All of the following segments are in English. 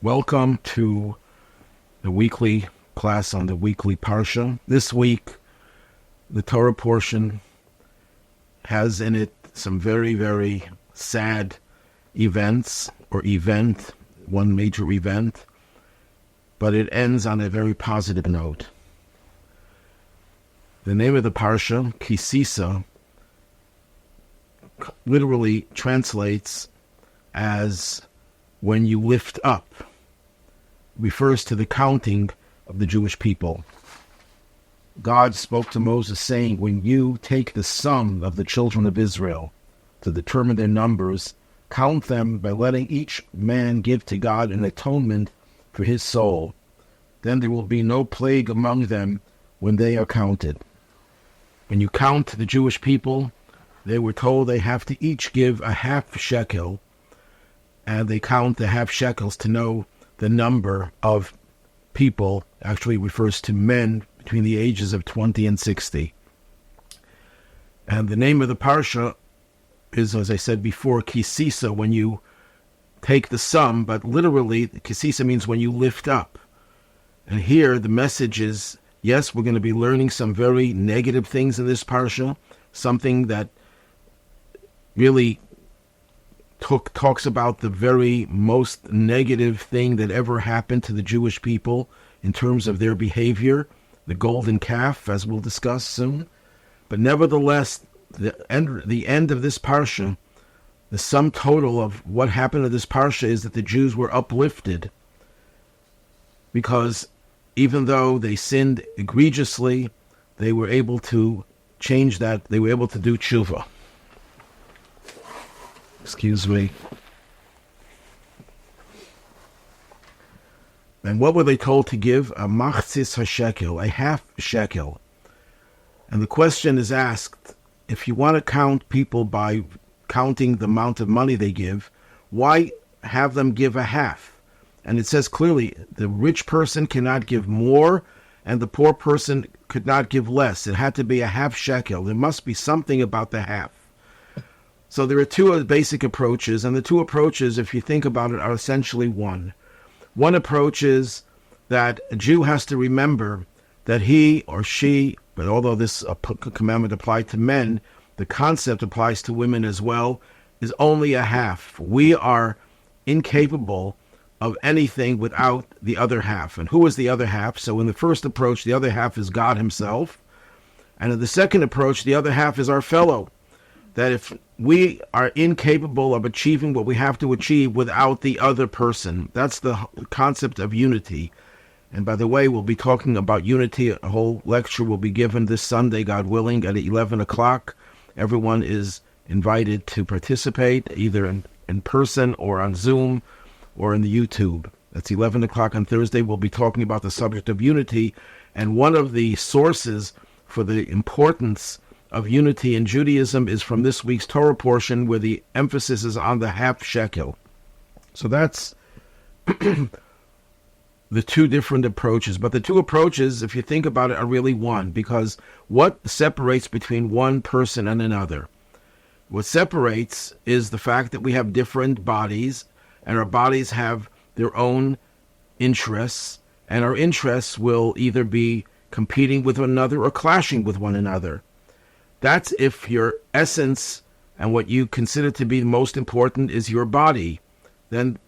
Welcome to the weekly class on the weekly Parsha. This week, the Torah portion has in it some very, very sad events, one major event, but it ends on a very positive note. The name of the Parsha, Kisisa, literally translates as when you lift up, refers to the counting of the Jewish people. God spoke to Moses saying, when you take the sum of the children of Israel to determine their numbers, count them by letting each man give to God an atonement for his soul. Then there will be no plague among them when they are counted. When you count the Jewish people, they were told they have to each give a half-shekel, and they count the half-shekels to know the number of people. Actually refers to men between the ages of 20 and 60. And the name of the Parsha is, as I said before, Kisisa, when you take the sum, but literally, Kisisa means when you lift up. And here the message is, yes, we're going to be learning some very negative things in this Parsha, something that really talks about the very most negative thing that ever happened to the Jewish people in terms of their behavior, the golden calf, as we'll discuss soon. But nevertheless, the end of this Parsha, the sum total of what happened to this Parsha is that the Jews were uplifted, because even though they sinned egregiously, they were able to change that. They were able to do tshuva. Excuse me. And what were they told to give? A machzis hashekel, a half shekel. And the question is asked, if you want to count people by counting the amount of money they give, why have them give a half? And it says clearly, the rich person cannot give more, and the poor person could not give less. It had to be a half shekel. There must be something about the half. So there are two basic approaches, and the two approaches, if you think about it, are essentially one. One approach is that a Jew has to remember that he or she, but although this commandment applied to men, the concept applies to women as well, is only a half. We are incapable of anything without the other half. And who is the other half? So in the first approach, the other half is God himself. And in the second approach, the other half is our fellow. That if we are incapable of achieving what we have to achieve without the other person, that's the concept of unity. And by the way, we'll be talking about unity. A whole lecture will be given this Sunday, God willing, at 11 o'clock. Everyone is invited to participate, either in person or on Zoom or in the YouTube. That's 11 o'clock on Thursday. We'll be talking about the subject of unity. And one of the sources for the importance of unity in Judaism is from this week's Torah portion, where the emphasis is on the half-shekel. So that's the two different approaches. But the two approaches, if you think about it, are really one, because what separates between one person and another? What separates is the fact that we have different bodies, and our bodies have their own interests, and our interests will either be competing with one another or clashing with one another. That's if your essence and what you consider to be most important is your body. Then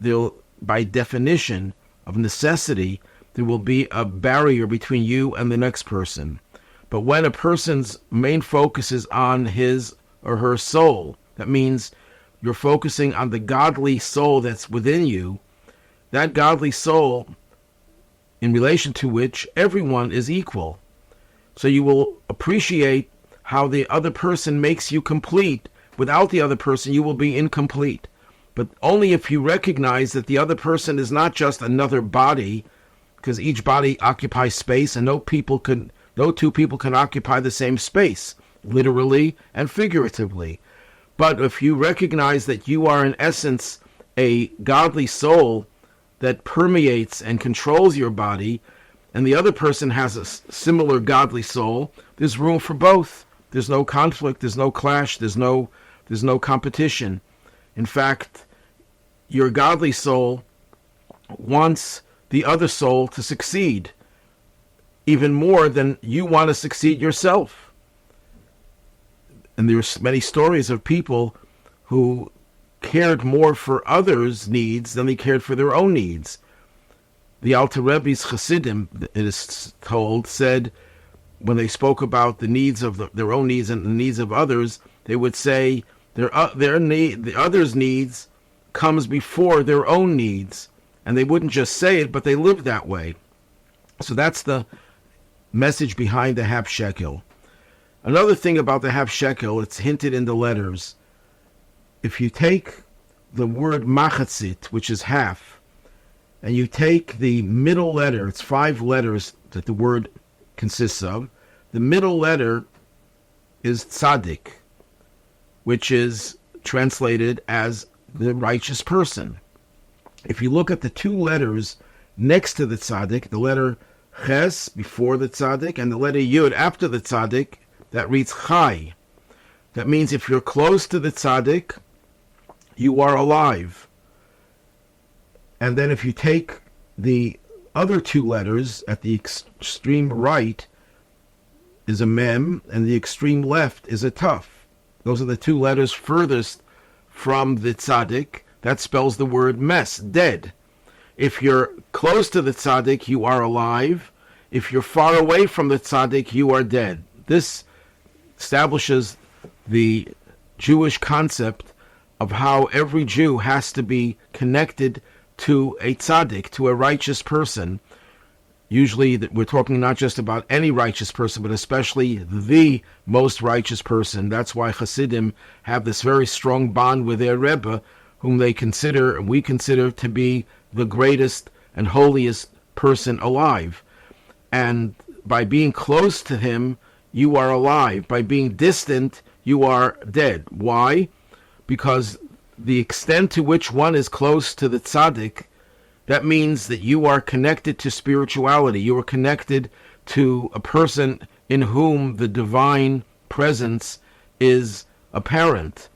by definition of necessity, there will be a barrier between you and the next person. But when a person's main focus is on his or her soul, that means you're focusing on the godly soul that's within you, that godly soul in relation to which everyone is equal. So you will appreciate how the other person makes you complete. Without the other person, you will be incomplete. But only if you recognize that the other person is not just another body, because each body occupies space, and no two people can occupy the same space, literally and figuratively. But if you recognize that you are in essence a godly soul that permeates and controls your body, and the other person has a similar godly soul, there's room for both. There's no conflict, there's no clash, there's no competition. In fact, your godly soul wants the other soul to succeed even more than you want to succeed yourself. And there's many stories of people who cared more for others' needs than they cared for their own needs. The Alter Rebbe's Chassidim, it is told, said when they spoke about the needs of their own needs and the needs of others, they would say the others' needs comes before their own needs. And they wouldn't just say it, but they lived that way. So that's the message behind the Half-Shekel. Another thing about the Half-Shekel, it's hinted in the letters. If you take the word machatzit, which is half, and you take the middle letter, it's 5 letters that the word consists of, the middle letter is tzaddik, which is translated as the righteous person. If you look at the 2 letters next to the tzaddik, the letter ches before the tzaddik and the letter yud after the tzaddik, that reads chai. That means if you're close to the tzaddik, you are alive. And then if you take the other 2 letters, at the extreme right is a mem, and the extreme left is a taf. Those are the 2 letters furthest from the tzaddik. That spells the word mes, dead. If you're close to the tzaddik, you are alive. If you're far away from the tzaddik, you are dead. This establishes the Jewish concept of how every Jew has to be connected to a tzaddik, to a righteous person. Usually we're talking not just about any righteous person, but especially the most righteous person. That's why Hasidim have this very strong bond with their Rebbe, whom we consider to be the greatest and holiest person alive. And by being close to him, you are alive. By being distant, you are dead. Why? Because the extent to which one is close to the tzaddik, that means that you are connected to spirituality. You are connected to a person in whom the divine presence is apparent.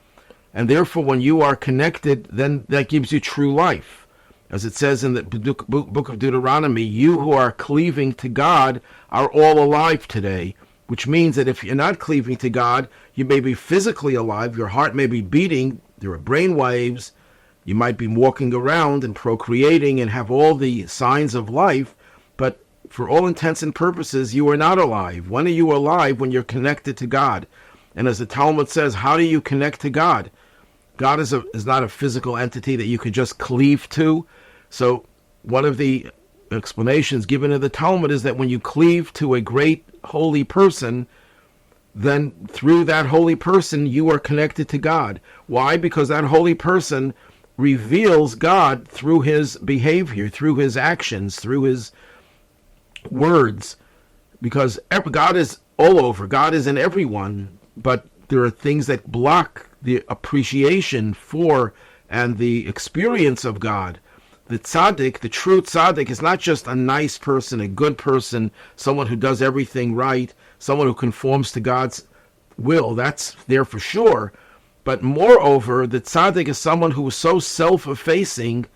And therefore, when you are connected, then that gives you true life. As it says in the book of Deuteronomy, you who are cleaving to God are all alive today. Which means that if you're not cleaving to God, you may be physically alive, your heart may be beating, there are brain waves, you might be walking around and procreating and have all the signs of life, but for all intents and purposes, you are not alive. When are you alive? When you're connected to God. And as the Talmud says, how do you connect to God? God is not a physical entity that you could just cleave to. So one of the explanations given in the Talmud is that when you cleave to a great holy person, then through that holy person you are connected to God. Why? Because that holy person reveals God through his behavior, through his actions, through his words. Because God is all over. God is in everyone, but there are things that block the appreciation for and the experience of God. The tzaddik, the true tzaddik, is not just a nice person, a good person, someone who does everything right, someone who conforms to God's will. That's there for sure. But moreover, the tzaddik is someone who is so self-effacing,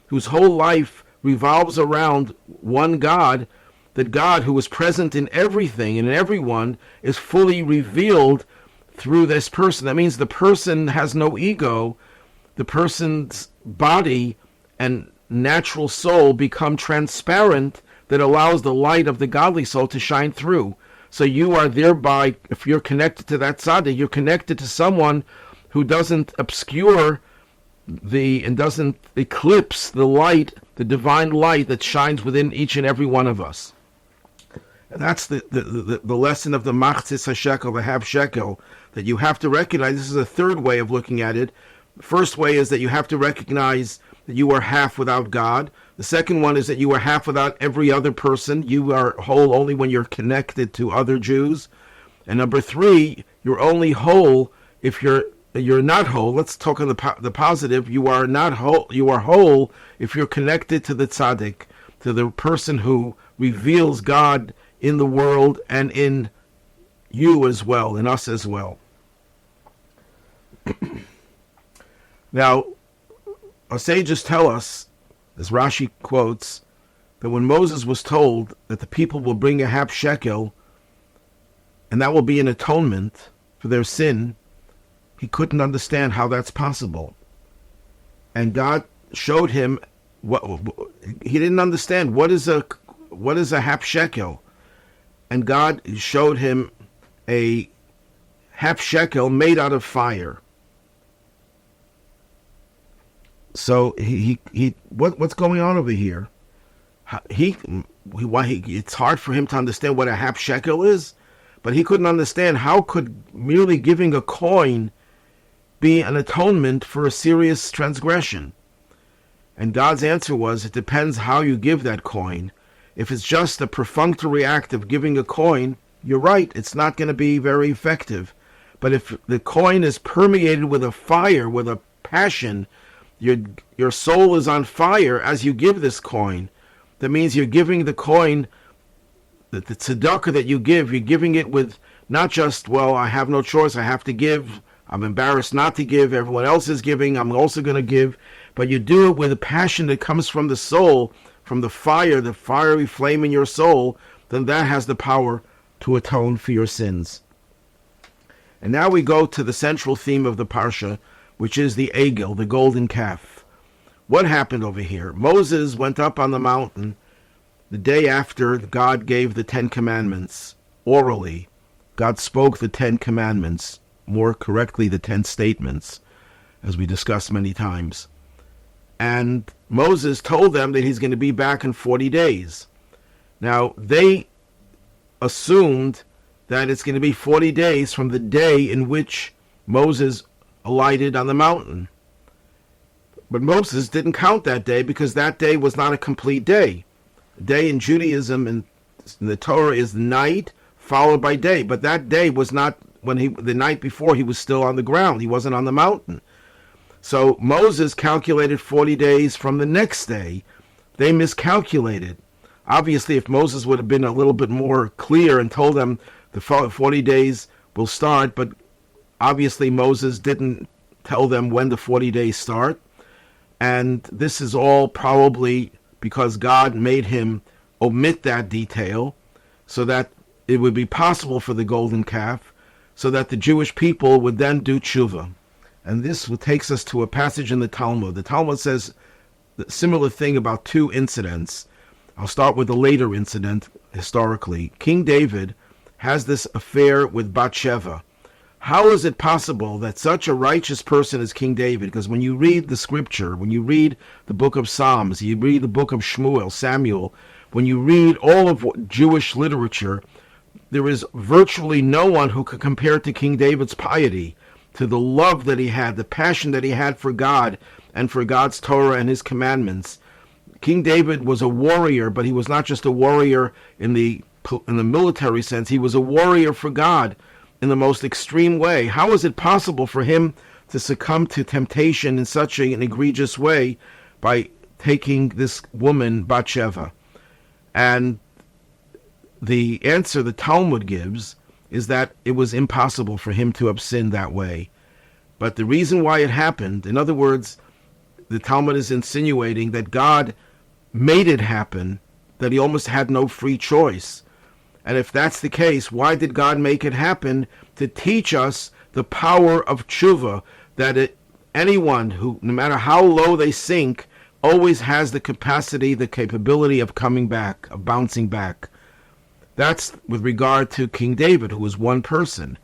whose whole life revolves around one God, that God, who is present in everything and in everyone, is fully revealed through this person. That means the person has no ego. The person's body and natural soul become transparent, that allows the light of the godly soul to shine through. So you are thereby, if you're connected to that tzaddik, you're connected to someone who doesn't obscure and doesn't eclipse the light, the divine light that shines within each and every one of us. And that's the lesson of the Machzis HaShekel, the Half-Shekel, that you have to recognize. This is a third way of looking at it. The first way is that you have to recognize that you are half without God. The second one is that you are half without every other person. You are whole only when you're connected to other Jews. And number 3, you're only whole if you're not whole. Let's talk on the positive. You are not whole. You are whole if you're connected to the tzaddik, to the person who reveals God in the world and in you as well, in us as well. Now, our sages tell us as Rashi quotes, that when Moses was told that the people will bring a half shekel, and that will be an atonement for their sin, he couldn't understand how that's possible. And God showed him what he didn't understand. What is a half shekel? And God showed him a half shekel made out of fire. So what's going on over here? It's hard for him to understand what a half shekel is, but he couldn't understand how could merely giving a coin be an atonement for a serious transgression. And God's answer was, it depends how you give that coin. If it's just a perfunctory act of giving a coin, you're right, it's not going to be very effective. But if the coin is permeated with a fire, with a passion, your soul is on fire as you give this coin. That means you're giving the coin, the tzedakah that you give, you're giving it with not just, well, I have no choice, I have to give, I'm embarrassed not to give, everyone else is giving, I'm also going to give. But you do it with a passion that comes from the soul, from the fire, the fiery flame in your soul, then that has the power to atone for your sins. And now we go to the central theme of the Parsha, which is the egel, the golden calf. What happened over here? Moses went up on the mountain the day after God gave the 10 Commandments orally. God spoke the 10 Commandments, more correctly the 10 statements, as we discussed many times. And Moses told them that he's going to be back in 40 days. Now, they assumed that it's going to be 40 days from the day in which Moses alighted on the mountain. But Moses didn't count that day because that day was not a complete day. A day in Judaism and the Torah is night followed by day. But that day was not the night before he was still on the ground. He wasn't on the mountain. So Moses calculated 40 days from the next day. They miscalculated. Obviously, if Moses would have been a little bit more clear and told them the 40 days will start, but obviously Moses didn't tell them when the 40 days start. And this is all probably because God made him omit that detail so that it would be possible for the golden calf, so that the Jewish people would then do tshuva. And this takes us to a passage in the Talmud. The Talmud says a similar thing about 2 incidents. I'll start with the later incident historically. King David has this affair with Bathsheba. How is it possible that such a righteous person as King David, because when you read the scripture, when you read the book of Psalms, you read the book of Shmuel, Samuel, when you read all of Jewish literature, there is virtually no one who could compare to King David's piety, to the love that he had, the passion that he had for God and for God's Torah and his commandments. King David was a warrior, but he was not just a warrior in the military sense. He was a warrior for God in the most extreme way. How is it possible for him to succumb to temptation in such an egregious way by taking this woman, Bathsheba? And the answer the Talmud gives is that it was impossible for him to have sinned that way. But the reason why it happened, in other words, the Talmud is insinuating that God made it happen, that he almost had no free choice. And if that's the case, why did God make it happen? To teach us the power of tshuva, that anyone who, no matter how low they sink, always has the capacity, the capability of coming back, of bouncing back. That's with regard to King David, who was one person.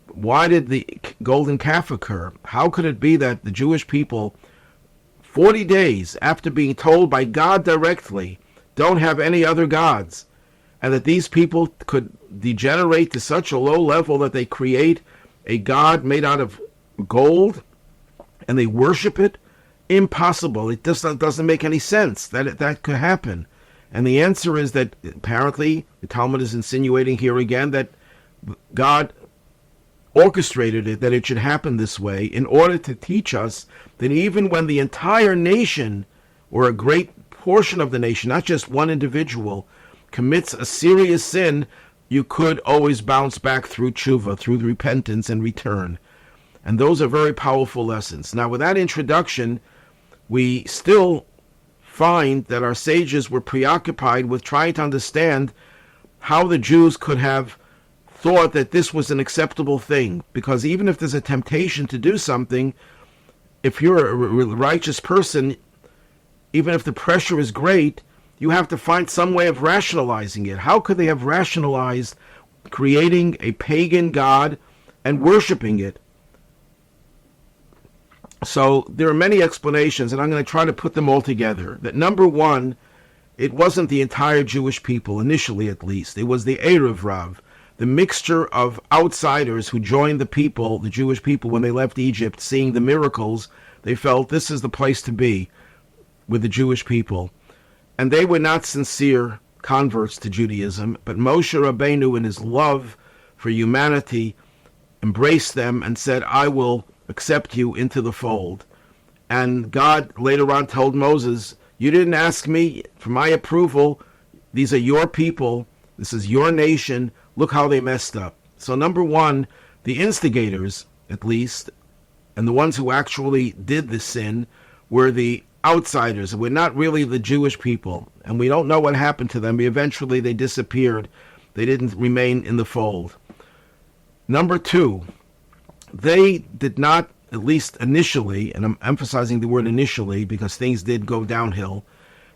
Why did the golden calf occur? How could it be that the Jewish people, 40 days after being told by God directly, don't have any other gods, and that these people could degenerate to such a low level that they create a god made out of gold and they worship it? Impossible. It just doesn't make any sense that that could happen. And the answer is that apparently the Talmud is insinuating here again that God orchestrated it, that it should happen this way in order to teach us that even when the entire nation, or a great portion of the nation, not just one individual, commits a serious sin, you could always bounce back through tshuva, through repentance and return. And those are very powerful lessons. Now, with that introduction, we still find that our sages were preoccupied with trying to understand how the Jews could have thought that this was an acceptable thing. Because even if there's a temptation to do something, if you're a righteous person, even if the pressure is great, you have to find some way of rationalizing it. How could they have rationalized creating a pagan god and worshiping it? So there are many explanations, and I'm going to try to put them all together. That number one, it wasn't the entire Jewish people, initially at least. It was the Erev Rav, the mixture of outsiders who joined the people, the Jewish people, when they left Egypt, seeing the miracles. They felt this is the place to be with the Jewish people. And they were not sincere converts to Judaism, but Moshe Rabbeinu, in his love for humanity, embraced them and said, I will accept you into the fold. And God later on told Moses, you didn't ask me for my approval. These are your people. This is your nation. Look how they messed up. So number one, the instigators, at least, and the ones who actually did the sin, were the outsiders. We're not really the Jewish people, and we don't know what happened to them. Eventually they disappeared. They didn't remain in the fold. Number two, they did not, at least initially, and I'm emphasizing the word initially because things did go downhill,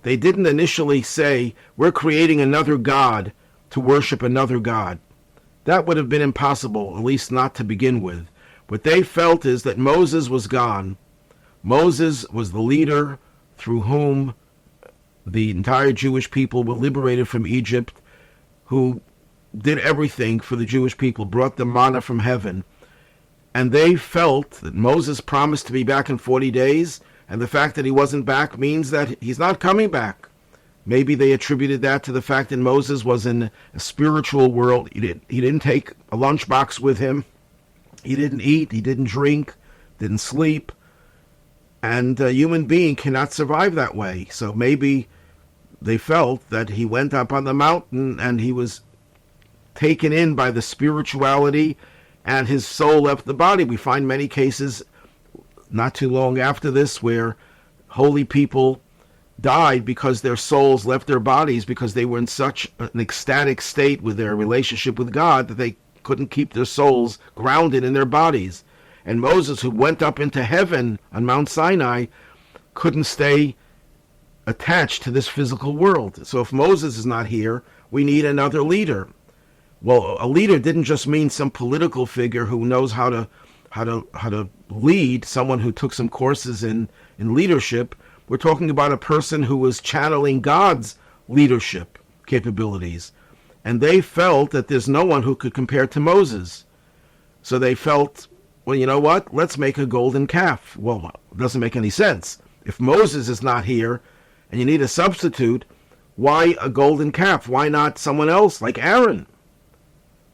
they didn't initially say, we're creating another god to worship another god. That would have been impossible, at least not to begin with. What they felt is that Moses was gone. Moses was the leader through whom the entire Jewish people were liberated from Egypt, who did everything for the Jewish people, brought them manna from heaven. And they felt that Moses promised to be back in 40 days, and the fact that he wasn't back means that he's not coming back. Maybe they attributed that to the fact that Moses was in a spiritual world. He didn't take a lunchbox with him. He didn't eat. He didn't drink. Didn't sleep. And a human being cannot survive that way. So maybe they felt that he went up on the mountain and he was taken in by the spirituality and his soul left the body. We find many cases not too long after this where holy people died because their souls left their bodies because they were in such an ecstatic state with their relationship with God that they couldn't keep their souls grounded in their bodies. And Moses, who went up into heaven on Mount Sinai, couldn't stay attached to this physical world. So if Moses is not here, we need another leader. Well, a leader didn't just mean some political figure who knows how to lead, someone who took some courses in leadership. We're talking about a person who was channeling God's leadership capabilities. And they felt that there's no one who could compare to Moses. So they felt, well, you know what? Let's make a golden calf. Well, it doesn't make any sense. If Moses is not here and you need a substitute, why a golden calf? Why not someone else like Aaron?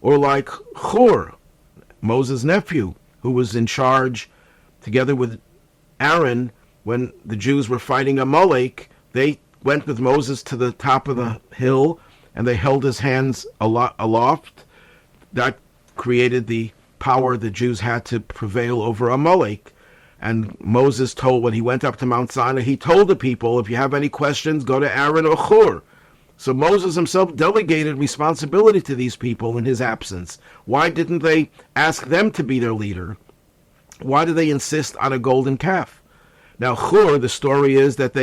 Or like Hur, Moses' nephew, who was in charge together with Aaron when the Jews were fighting Amalek. They went with Moses to the top of the hill and they held his hands aloft. That created the power the Jews had to prevail over Amalek. And Moses told, when he went up to Mount Sinai, he told the people, if you have any questions, go to Aaron or Hur. So Moses himself delegated responsibility to these people in his absence. Why didn't they ask them to be their leader? Why did they insist on a golden calf? Now, Hur, the story is that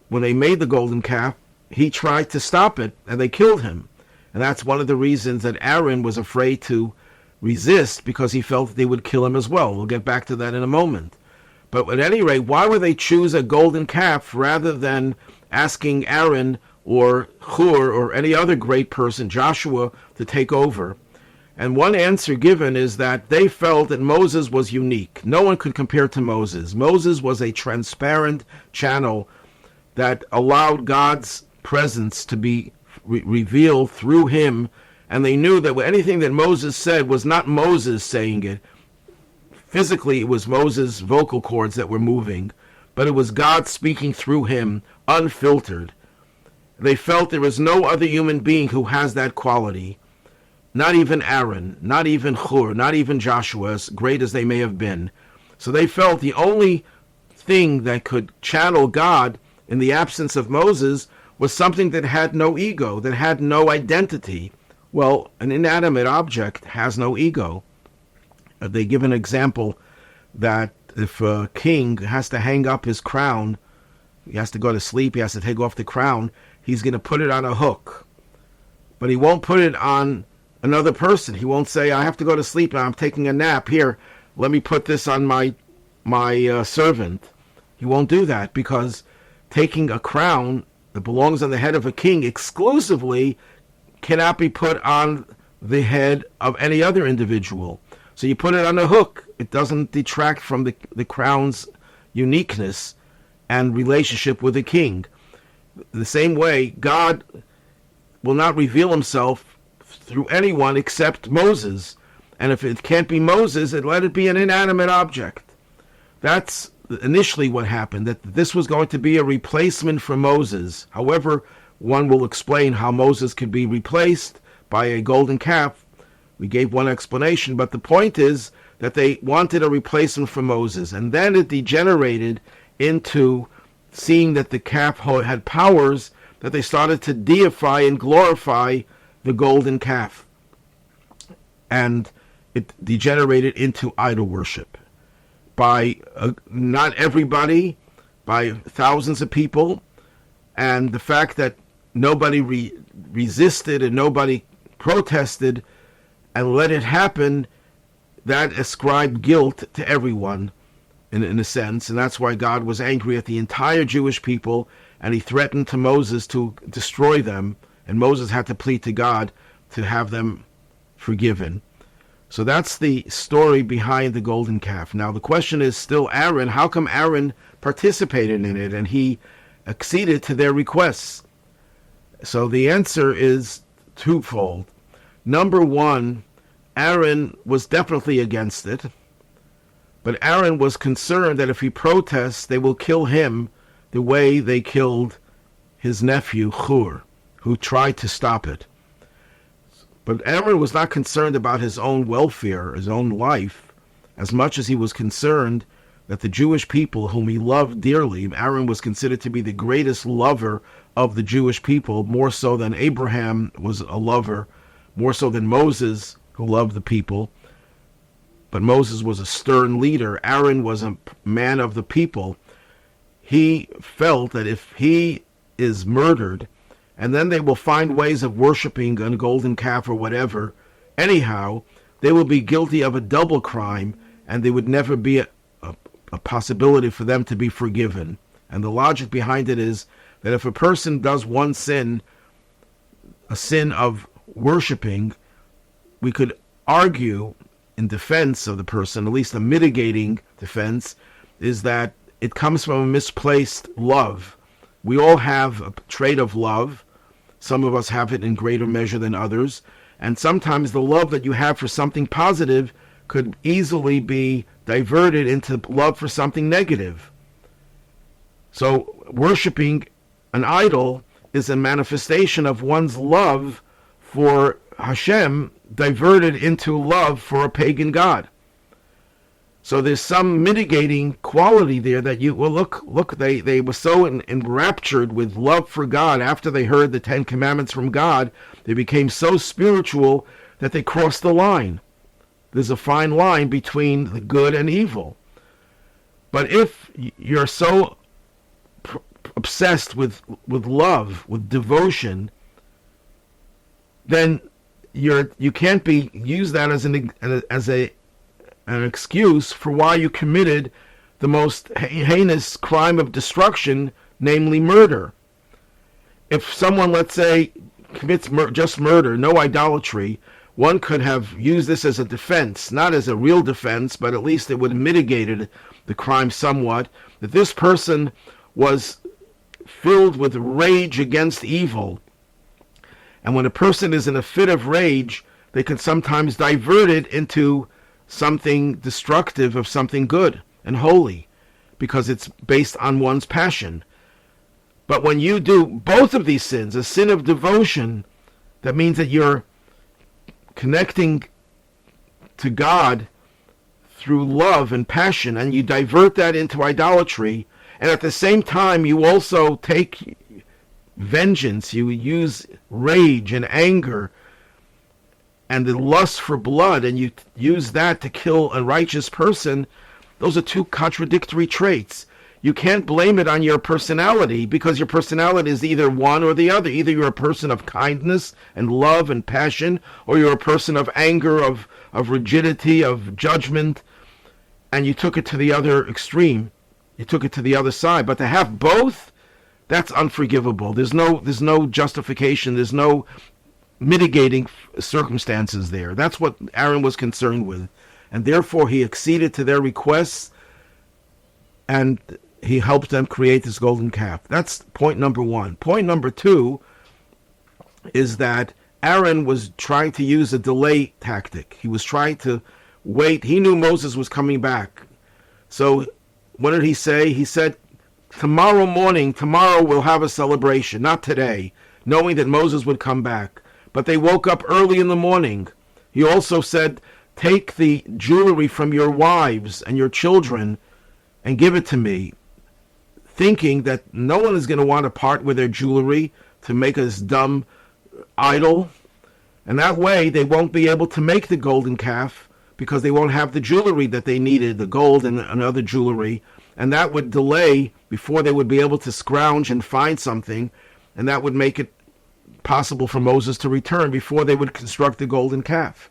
when they made the golden calf, he tried to stop it, and they killed him. And that's one of the reasons that Aaron was afraid to resist, because he felt that they would kill him as well. We'll get back to that in a moment. But at any rate, why would they choose a golden calf rather than asking Aaron or Hur or any other great person, Joshua, to take over? And one answer given is that they felt that Moses was unique. No one could compare to Moses. Moses was a transparent channel that allowed God's presence to be revealed through him, and they knew that anything that Moses said was not Moses saying it. Physically, it was Moses' vocal cords that were moving, but it was God speaking through him, unfiltered. They felt there is no other human being who has that quality. Not even Aaron, not even Hur, not even Joshua, as great as they may have been. So they felt the only thing that could channel God in the absence of Moses was something that had no ego, that had no identity. Well, an inanimate object has no ego. They give an example that if a king has to hang up his crown, he has to go to sleep, he has to take off the crown, he's going to put it on a hook. But he won't put it on another person. He won't say, I have to go to sleep and I'm taking a nap. Here, let me put this on my servant. He won't do that, because taking a crown that belongs on the head of a king exclusively cannot be put on the head of any other individual. So you put it on a hook. It doesn't detract from the crown's uniqueness and relationship with the king. The same way, God will not reveal himself through anyone except Moses. And if it can't be Moses, let it be an inanimate object. That's initially what happened, that this was going to be a replacement for Moses. However, one will explain how Moses could be replaced by a golden calf. We gave one explanation, but the point is that they wanted a replacement for Moses. And then it degenerated into seeing that the calf had powers, that they started to deify and glorify the golden calf. And it degenerated into idol worship. By not everybody, by thousands of people, and the fact that nobody resisted and nobody protested and let it happen, that ascribed guilt to everyone, in a sense, and that's why God was angry at the entire Jewish people, and he threatened to Moses to destroy them, and Moses had to plead to God to have them forgiven. So that's the story behind the golden calf. Now the question is still Aaron. How come Aaron participated in it and he acceded to their requests? So the answer is twofold. Number one, Aaron was definitely against it, but Aaron was concerned that if he protests, they will kill him the way they killed his nephew Hur, who tried to stop it. But Aaron was not concerned about his own welfare, his own life, as much as he was concerned that the Jewish people, whom he loved dearly, Aaron was considered to be the greatest lover of the Jewish people, more so than Abraham was a lover, more so than Moses, who loved the people. But Moses was a stern leader. Aaron was a man of the people. He felt that if he is murdered, and then they will find ways of worshiping a golden calf or whatever, anyhow, they will be guilty of a double crime, and there would never be a possibility for them to be forgiven. And the logic behind it is that if a person does one sin, a sin of worshiping, we could argue in defense of the person, at least a mitigating defense, is that it comes from a misplaced love. We all have a trait of love. Some of us have it in greater measure than others. And sometimes the love that you have for something positive could easily be diverted into love for something negative. So worshiping an idol is a manifestation of one's love for Hashem diverted into love for a pagan god. So there's some mitigating quality there that look, they were so enraptured with love for God after they heard the Ten Commandments from God, they became so spiritual that they crossed the line. There's a fine line between the good and evil. But if you're so obsessed with love, with devotion, then you can't use that as an excuse for why you committed the most heinous crime of destruction, namely murder. If someone, let's say, commits just murder, no idolatry, one could have used this as a defense, not as a real defense, but at least it would have mitigated the crime somewhat, that this person was filled with rage against evil. And when a person is in a fit of rage, they can sometimes divert it into something destructive of something good and holy, because it's based on one's passion. But when you do both of these sins, a sin of devotion, that means that you're connecting to God through love and passion, and you divert that into idolatry, And at the same time, you also take vengeance. You use rage and anger and the lust for blood, and you use that to kill a righteous person. Those are two contradictory traits. You can't blame it on your personality, because your personality is either one or the other. Either you're a person of kindness and love and passion, or you're a person of anger, of rigidity, of judgment, and you took it to the other extreme. You took it to the other side. But to have both, that's unforgivable. There's no justification. There's no mitigating circumstances there. That's what Aaron was concerned with. And therefore he acceded to their requests, and he helped them create this golden calf. That's point number one. Point number two is that Aaron was trying to use a delay tactic. He was trying to wait. He knew Moses was coming back. So what did he say? He said, tomorrow we'll have a celebration, not today, knowing that Moses would come back. But they woke up early in the morning. He also said, take the jewelry from your wives and your children and give it to me, thinking that no one is going to want to part with their jewelry to make this dumb idol. And that way they won't be able to make the golden calf, because they won't have the jewelry that they needed, the gold and other jewelry. And that would delay before they would be able to scrounge and find something. And that would make it possible for Moses to return before they would construct the golden calf.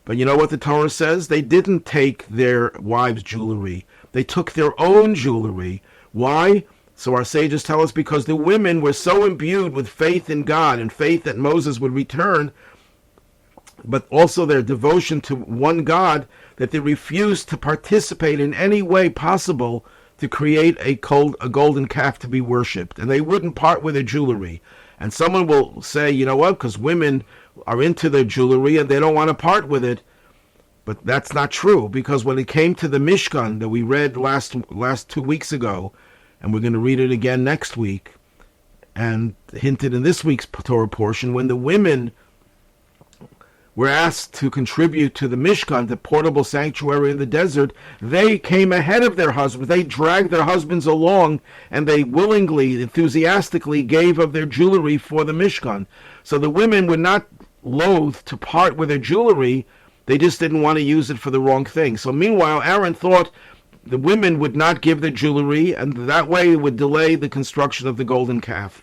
But you know what the Torah says? They didn't take their wives' jewelry. They took their own jewelry. Why? So our sages tell us, because the women were so imbued with faith in God and faith that Moses would return, but also their devotion to one God, that they refused to participate in any way possible to create a golden calf to be worshipped. And they wouldn't part with their jewelry. And someone will say, you know what, because women are into their jewelry and they don't want to part with it. But that's not true, because when it came to the Mishkan that we read last 2 weeks ago, and we're going to read it again next week, and hinted in this week's Torah portion, when the women were asked to contribute to the Mishkan, the portable sanctuary in the desert, they came ahead of their husbands. They dragged their husbands along, and they willingly, enthusiastically gave of their jewelry for the Mishkan. So the women were not loath to part with their jewelry. They just didn't want to use it for the wrong thing. So meanwhile, Aaron thought the women would not give their jewelry, and that way it would delay the construction of the golden calf.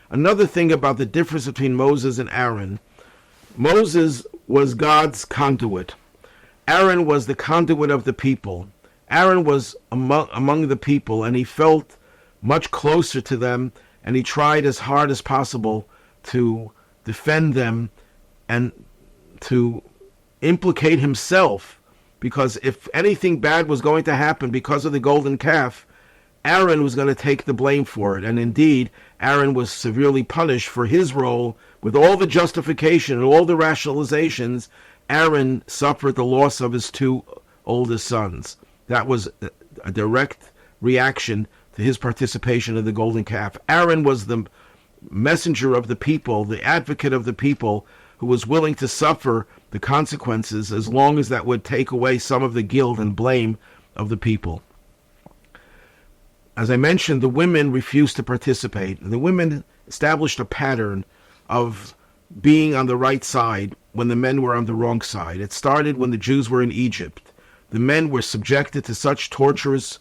Another thing about the difference between Moses and Aaron: Moses was God's conduit. Aaron was the conduit of the people. Aaron was among the people, and he felt much closer to them, and he tried as hard as possible to defend them and to implicate himself, because if anything bad was going to happen because of the golden calf, Aaron was going to take the blame for it. And indeed, Aaron was severely punished for his role. With all the justification and all the rationalizations, Aaron suffered the loss of his two oldest sons. That was a direct reaction to his participation in the golden calf. Aaron was the messenger of the people, the advocate of the people, who was willing to suffer the consequences as long as that would take away some of the guilt and blame of the people. As I mentioned, the women refused to participate. The women established a pattern of being on the right side when the men were on the wrong side. It started when the Jews were in Egypt. The men were subjected to such torturous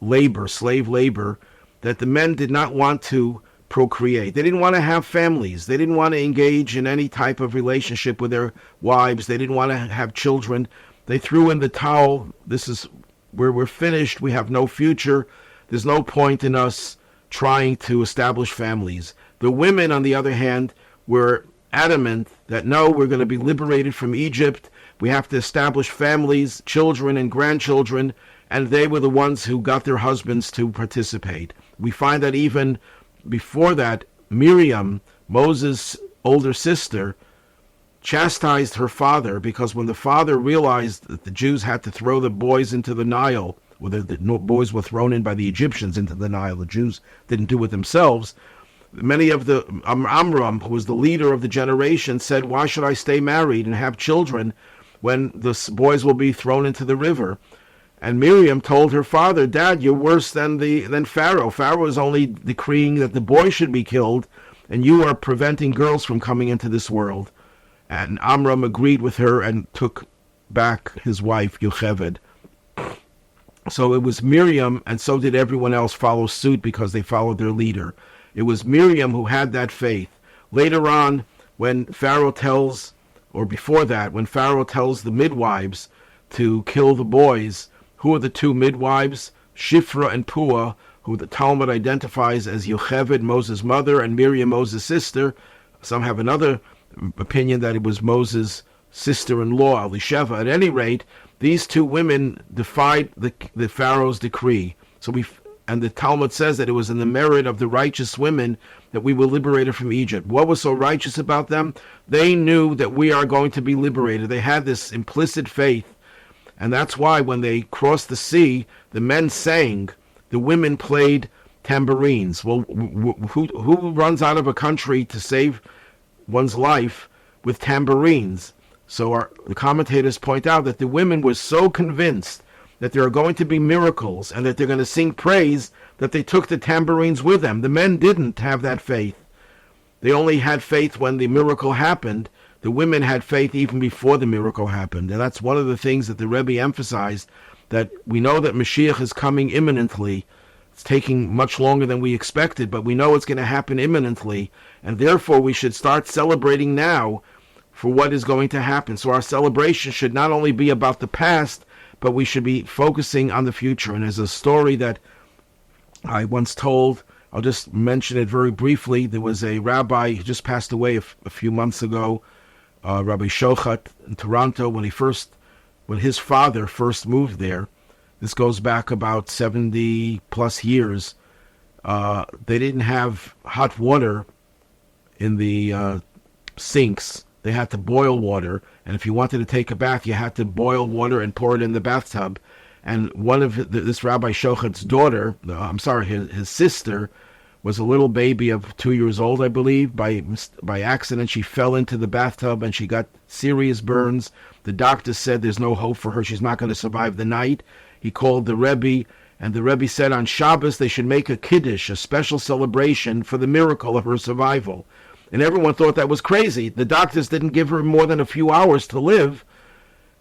labor, slave labor, that the men did not want to procreate. They didn't want to have families. They didn't want to engage in any type of relationship with their wives. They didn't want to have children. They threw in the towel. This is where we're finished. We have no future. There's no point in us trying to establish families. The women, on the other hand, were adamant that no, we're going to be liberated from Egypt. We have to establish families, children and grandchildren, and they were the ones who got their husbands to participate. We find that even before that, Miriam, Moses' older sister, chastised her father, because when the father realized that the Jews had to throw the boys into the Nile, or the boys were thrown in by the Egyptians into the Nile, the Jews didn't do it themselves, many of the Amram, who was the leader of the generation, said, why should I stay married and have children when the boys will be thrown into the river? And Miriam told her father, Dad, you're worse than Pharaoh. Pharaoh is only decreeing that the boy should be killed, and you are preventing girls from coming into this world. And Amram agreed with her and took back his wife, Yocheved. So it was Miriam, and so did everyone else follow suit because they followed their leader. It was Miriam who had that faith. Later on, when Pharaoh tells, or before that, when Pharaoh tells the midwives to kill the boys, who are the two midwives? Shifra and Puah, who the Talmud identifies as Yocheved, Moses' mother, and Miriam, Moses' sister. Some have another opinion that it was Moses' sister-in-law, Elisheva. At any rate, these two women defied the Pharaoh's decree. And the Talmud says that it was in the merit of the righteous women that we were liberated from Egypt. What was so righteous about them? They knew that we are going to be liberated. They had this implicit faith. And that's why when they crossed the sea, the men sang, the women played tambourines. Well, who runs out of a country to save one's life with tambourines? So the commentators point out that the women were so convinced that there are going to be miracles and that they're going to sing praise that they took the tambourines with them. The men didn't have that faith. They only had faith when the miracle happened. The women had faith even before the miracle happened. And that's one of the things that the Rebbe emphasized, that we know that Mashiach is coming imminently. It's taking much longer than we expected, but we know it's going to happen imminently. And therefore we should start celebrating now for what is going to happen. So our celebration should not only be about the past, but we should be focusing on the future. And there's a story that I once told. I'll just mention it very briefly. There was a rabbi who just passed away a few months ago, Rabbi Shochat in Toronto, when his father first moved there. This goes back about 70 plus years. They didn't have hot water in the sinks. They had to boil water, and if you wanted to take a bath, you had to boil water and pour it in the bathtub. And one of this Rabbi Shochat's daughter, his sister, was a little baby of 2 years old, I believe. By accident, she fell into the bathtub and she got serious burns. The doctor said there's no hope for her. She's not going to survive the night. He called the Rebbe, and the Rebbe said on Shabbos they should make a kiddush, a special celebration for the miracle of her survival. And everyone thought that was crazy. The doctors didn't give her more than a few hours to live.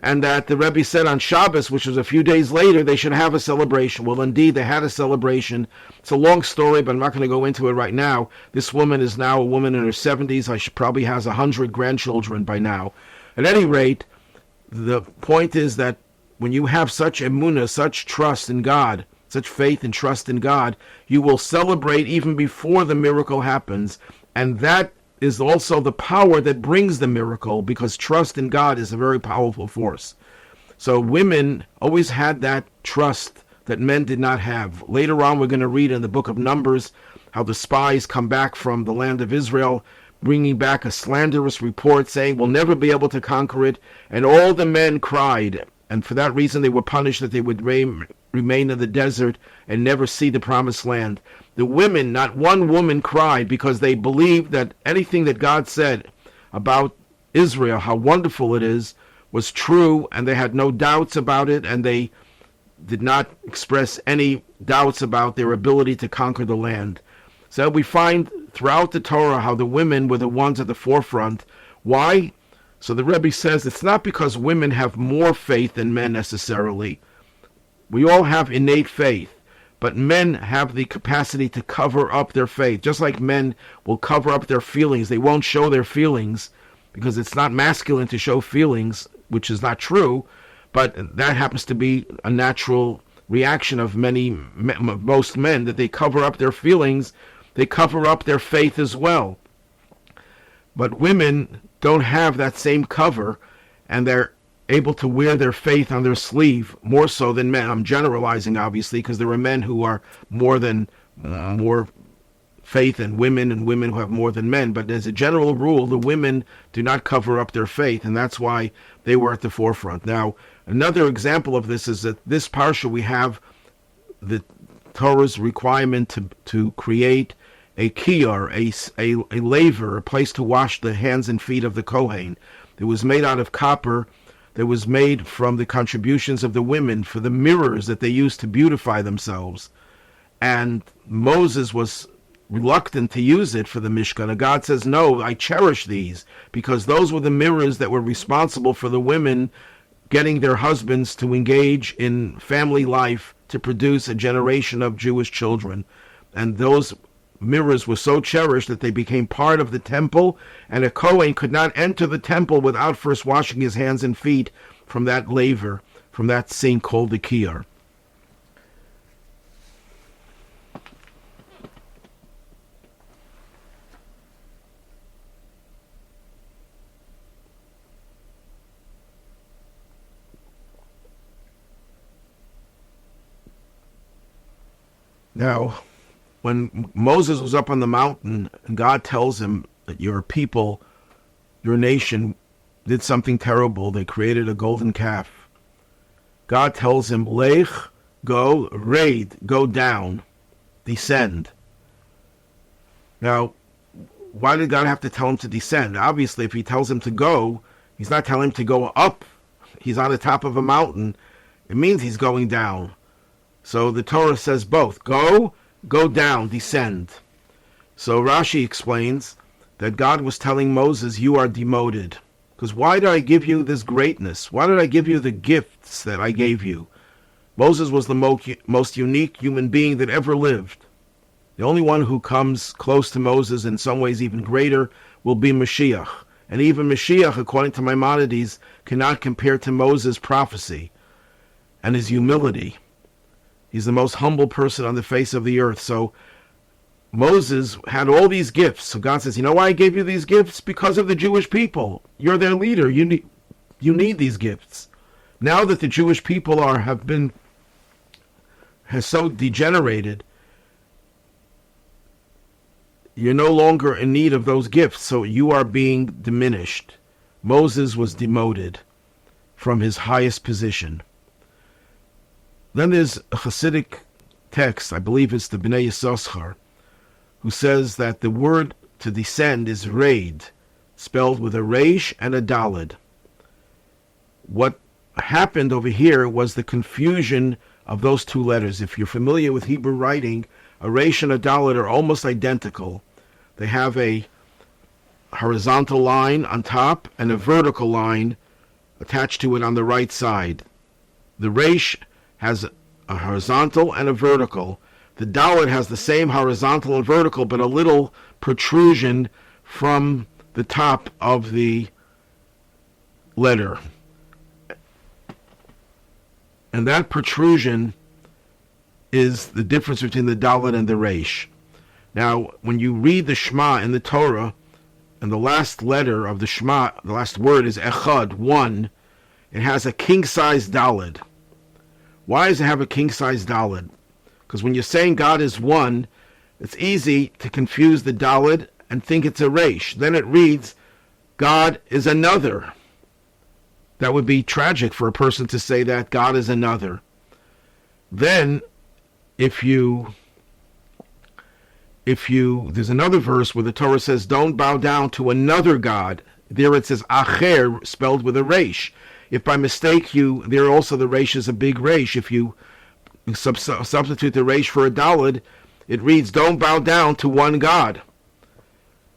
And that the Rebbe said on Shabbos, which was a few days later, they should have a celebration. Well, indeed, they had a celebration. It's a long story, but I'm not going to go into it right now. This woman is now a woman in her 70s. She probably has 100 grandchildren by now. At any rate, the point is that when you have such emunah, such trust in God, such faith and trust in God, you will celebrate even before the miracle happens. And that is also the power that brings the miracle, because trust in God is a very powerful force. So women always had that trust that men did not have. Later on, we're going to read in the book of Numbers how the spies come back from the land of Israel, bringing back a slanderous report saying we'll never be able to conquer it. And all the men cried, and for that reason they were punished, that they would remain in the desert and never see the promised land. The women, not one woman cried, because they believed that anything that God said about Israel, how wonderful it is, was true, and they had no doubts about it, and they did not express any doubts about their ability to conquer the land. So we find throughout the Torah how the women were the ones at the forefront. Why? So the Rebbe says it's not because women have more faith than men necessarily. We all have innate faith. But men have the capacity to cover up their faith. Just like men will cover up their feelings. They won't show their feelings because it's not masculine to show feelings, which is not true. But that happens to be a natural reaction of most men, that they cover up their feelings. They cover up their faith as well. But women don't have that same cover, and they're able to wear their faith on their sleeve more so than men. I'm generalizing, obviously, because there are men who are more faith and women who have more than men. But as a general rule, the women do not cover up their faith, and that's why they were at the forefront. Now, another example of this is that this parsha we have the Torah's requirement to create a kiyar, a laver, a place to wash the hands and feet of the Kohen. It was made out of copper. that was made from the contributions of the women for the mirrors that they used to beautify themselves. And Moses was reluctant to use it for the Mishkan. And God says, no, I cherish these, because those were the mirrors that were responsible for the women getting their husbands to engage in family life to produce a generation of Jewish children. And those mirrors were so cherished that they became part of the temple, and a Kohen could not enter the temple without first washing his hands and feet from that laver, from that sink called the Kiyar. Now, when Moses was up on the mountain, and God tells him that your people, your nation, did something terrible. They created a golden calf. God tells him, Lech, go, raid, go down, descend. Now, why did God have to tell him to descend? Obviously, if he tells him to go, he's not telling him to go up. He's on the top of a mountain. It means he's going down. So the Torah says both. Go down, descend. So Rashi explains that God was telling Moses, you are demoted. Because why did I give you this greatness? Why did I give you the gifts that I gave you? Moses was the most unique human being that ever lived. The only one who comes close to Moses, in some ways even greater, will be Mashiach. And even Mashiach, according to Maimonides, cannot compare to Moses' prophecy and his humility. He's the most humble person on the face of the earth. So Moses had all these gifts. So God says, you know why I gave you these gifts? Because of the Jewish people. You're their leader. You need these gifts. Now that the Jewish people has so degenerated, you're no longer in need of those gifts. So you are being diminished. Moses was demoted from his highest position. Then there's a Hasidic text, I believe it's the Bnei Yissaschar, who says that the word to descend is raid, spelled with a resh and a daled. What happened over here was the confusion of those two letters. If you're familiar with Hebrew writing, a resh and a daled are almost identical. They have a horizontal line on top and a vertical line attached to it on the right side. The resh has a horizontal and a vertical. The daled has the same horizontal and vertical, but a little protrusion from the top of the letter. And that protrusion is the difference between the daled and the resh. Now, when you read the Shema in the Torah, and the last letter of the Shema, the last word is echad, one, it has a king-size daled. Why does it have a king-size daled? Because when you're saying God is one, it's easy to confuse the daled and think it's a resh. Then it reads, God is another. That would be tragic for a person to say that God is another. Then, if you there's another verse where the Torah says, don't bow down to another God. There it says acher, spelled with a resh. If by mistake there also the resh is a big resh. If you substitute the resh for a daled, it reads, don't bow down to one God.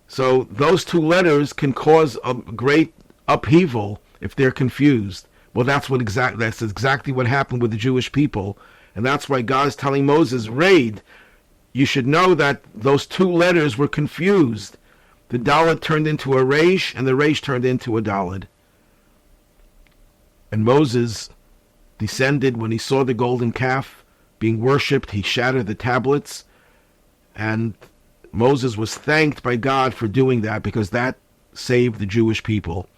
So those two letters can cause a great upheaval if they're confused. Well, that's exactly what happened with the Jewish people. And that's why God is telling Moses, raid. You should know that those two letters were confused. The daled turned into a resh, and the resh turned into a daled. And Moses descended when he saw the golden calf being worshipped. He shattered the tablets. And Moses was thanked by God for doing that, because that saved the Jewish people.